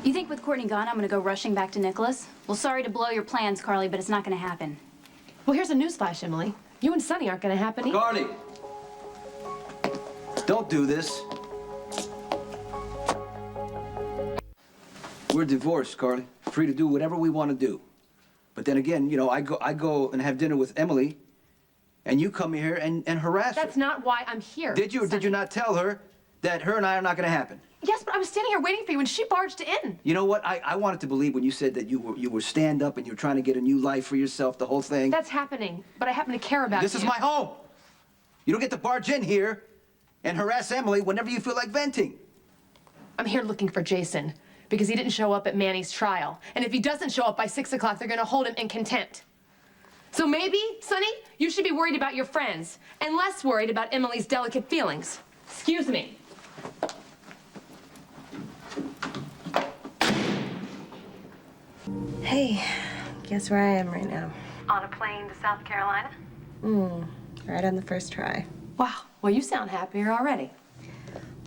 You think with Courtney gone, I'm gonna go rushing back to Nicholas? Well, sorry to blow your plans, Carly, but it's not gonna happen. Well, here's a newsflash, Emily. You and Sonny aren't gonna happen either. Carly! Don't do this. We're divorced, Carly. Free to do whatever we want to do. But then again, you know, I go and have dinner with Emily, and you come here and harass her. That's not why I'm here. Did you or did you not tell her that her and I are not going to happen? Yes, but I was standing here waiting for you, and she barged in. You know what? I wanted to believe when you said that you were stand up and you were trying to get a new life for yourself, the whole thing. That's happening, but I happen to care about you. This is my home. You don't get to barge in here and harass Emily whenever you feel like venting. I'm here looking for Jason because he didn't show up at Manny's trial. And if he doesn't show up by 6 o'clock, they're gonna hold him in contempt. So maybe, Sonny, you should be worried about your friends and less worried about Emily's delicate feelings. Excuse me. Hey, guess where I am right now? On a plane to South Carolina? Right on the first try. Wow, well, you sound happier already.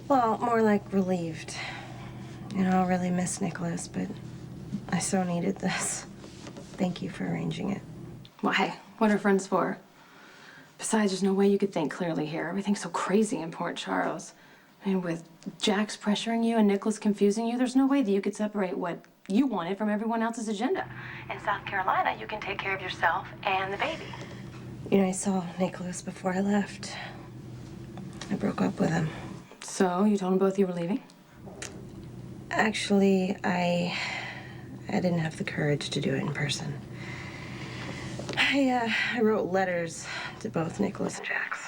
Well, more like relieved. You know, I really miss Nicholas, but I so needed this. Thank you for arranging it. Well, hey, what are friends for? Besides, there's no way you could think clearly here. Everything's so crazy in Port Charles. I mean, with Jax pressuring you and Nicholas confusing you, there's no way that you could separate what you wanted from everyone else's agenda. In South Carolina, you can take care of yourself and the baby. You know, I saw Nicholas before I left. I broke up with him. So, you told them both you were leaving? Actually, I didn't have the courage to do it in person. I wrote letters to both Nicholas and Jax.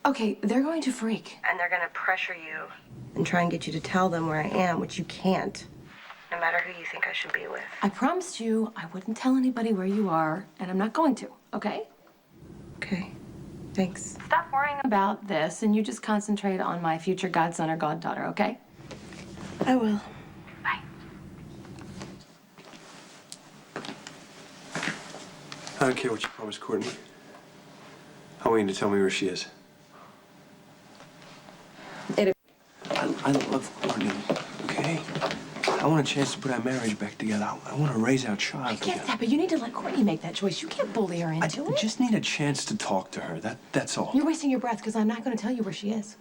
Okay, they're going to freak. And they're gonna pressure you and try and get you to tell them where I am, which you can't, no matter who you think I should be with. I promised you I wouldn't tell anybody where you are, and I'm not going to, okay? Okay, thanks. Stop worrying about this, and you just concentrate on my future godson or goddaughter, okay? I will. Bye. I don't care what you promised Courtney. I want you to tell me where she is. I love Courtney, okay? I want a chance to put our marriage back together. I want to raise our child I get together. that, but you need to let Courtney make that choice. You can't bully her I into it. just need a chance to talk to her. That's all. You're wasting your breath because I'm not going to tell you where she is.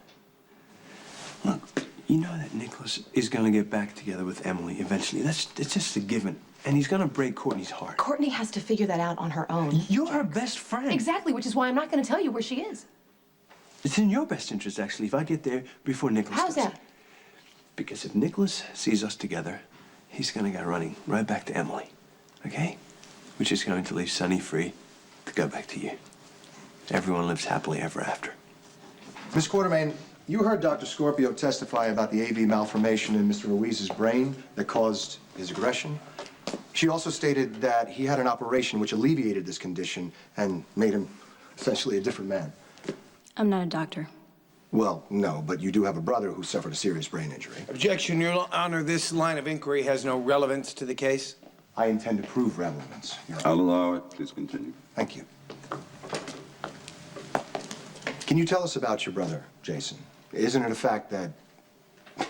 Look, you know that Nicholas is going to get back together with Emily eventually. It's just a given. And he's going to break Courtney's heart. Courtney has to figure that out on her own. You're her best friend. Exactly, which is why I'm not going to tell you where she is. It's in your best interest, actually, if I get there before Nicholas How's does. that? Because if Nicholas sees us together, he's going to go running right back to Emily, okay? Which is going to leave Sonny free to go back to you. Everyone lives happily ever after. Miss Quartermain, you heard Dr. Scorpio testify about the AV malformation in Mr. Ruiz's brain that caused his aggression. She also stated that he had an operation which alleviated this condition and made him essentially a different man. I'm not a doctor. Well, no, but you do have a brother who suffered a serious brain injury. Objection, Your Honor. This line of inquiry has no relevance to the case. I intend to prove relevance, Your Honor. I'll allow it. Please continue. Thank you. Can you tell us about your brother, Jason? Isn't it a fact that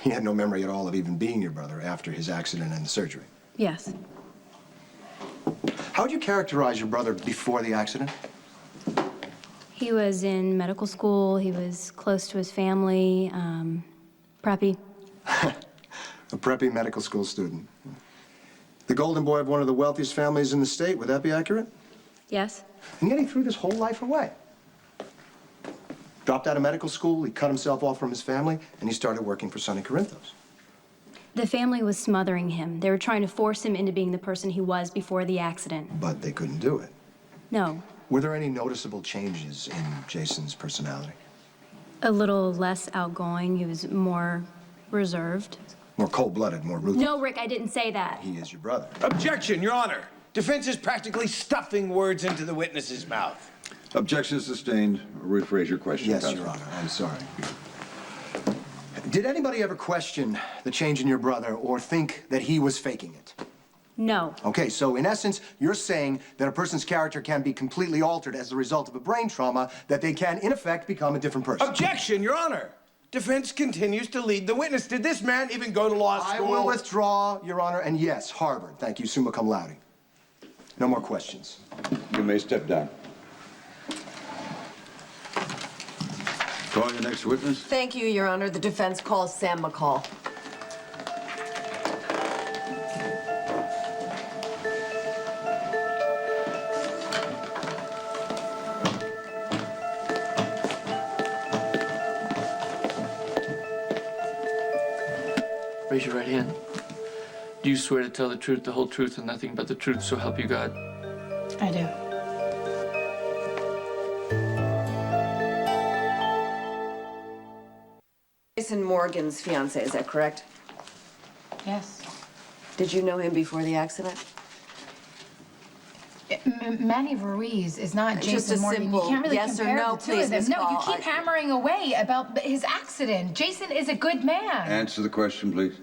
he had no memory at all of even being your brother after his accident and the surgery? Yes. How would you characterize your brother before the accident? He was in medical school. He was close to his family. Preppy. A preppy medical school student. The golden boy of one of the wealthiest families in the state. Would that be accurate? Yes. And yet he threw this whole life away. Dropped out of medical school, he cut himself off from his family, and he started working for Sonny Corinthos. The family was smothering him. They were trying to force him into being the person he was before the accident. But they couldn't do it. No. Were there any noticeable changes in Jason's personality? A little less outgoing. He was more reserved. More cold-blooded, more ruthless? No, Rick, I didn't say that. He is your brother. Objection, Your Honor. Defense is practically stuffing words into the witness's mouth. Objection sustained. Rephrase your question, Yes, counsel. Your Honor. I'm sorry. Did anybody ever question the change in your brother or think that he was faking it? No. Okay, so in essence, you're saying that a person's character can be completely altered as a result of a brain trauma, that they can, in effect, become a different person. Objection, Your Honor. Defense continues to lead the witness. Did this man even go to law school? I will withdraw, Your Honor, and yes, Harvard. Thank you, summa cum laude. No more questions. You may step down. Calling the next witness. Thank you, Your Honor. The defense calls Sam McCall. Raise your right hand. Do you swear to tell the truth, the whole truth, and nothing but the truth, so help you God? I do. Jason Morgan's fiance, is that correct? Yes. Did you know him before the accident? Manny Ruiz is not Just Jason a Morgan. simple You can't really yes or compare no, the two please, of them. Ms. No, you Call. keep hammering away about his accident. Jason is a good man. Answer the question, please.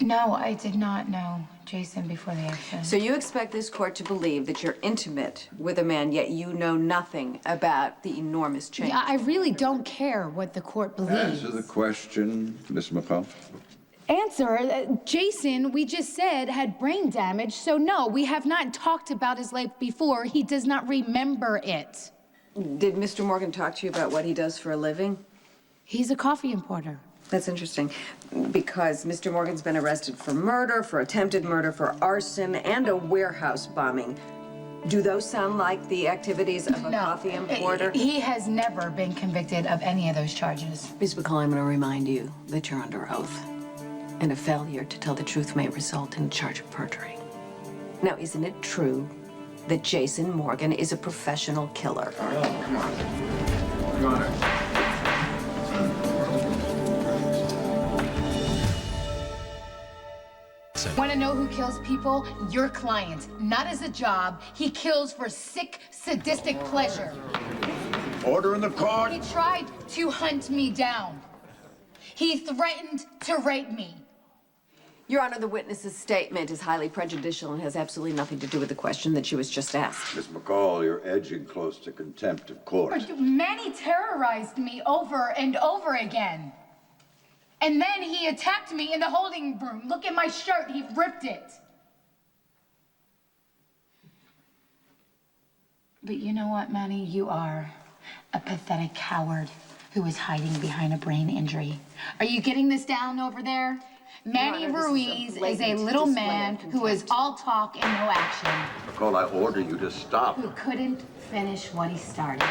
No, I did not know Jason before the accident. So you expect this court to believe that you're intimate with a man, yet you know nothing about the enormous change? Yeah, I really don't care what the court believes. Answer the question, Miss McCall. Jason, we just said, had brain damage, so no, we have not talked about his life before. He does not remember it. Did Mr. Morgan talk to you about what he does for a living? He's a coffee importer. That's interesting, because Mr. Morgan's been arrested for murder, for attempted murder, for arson, and a warehouse bombing. Do those sound like the activities of a coffee importer? He has never been convicted of any of those charges. Ms. McCall, I'm going to remind you that you're under oath, and a failure to tell the truth may result in a charge of perjury. Now, isn't it true that Jason Morgan is a professional killer? Your Honor. Want to know who kills people? Your client. Not as a job. He kills for sick, sadistic pleasure. Order in the court. He tried to hunt me down. He threatened to rape me. Your Honor, the witness's statement is highly prejudicial and has absolutely nothing to do with the question that she was just asked. Miss McCall, you're edging close to contempt of court. Manny terrorized me over and over again. And then he attacked me in the holding room. Look at my shirt, he ripped it. But you know what, Manny? You are a pathetic coward who is hiding behind a brain injury. Are you getting this down over there? Manny Ruiz is a little man who is all talk and no action. McCall, I order you to stop. Who couldn't finish what he started.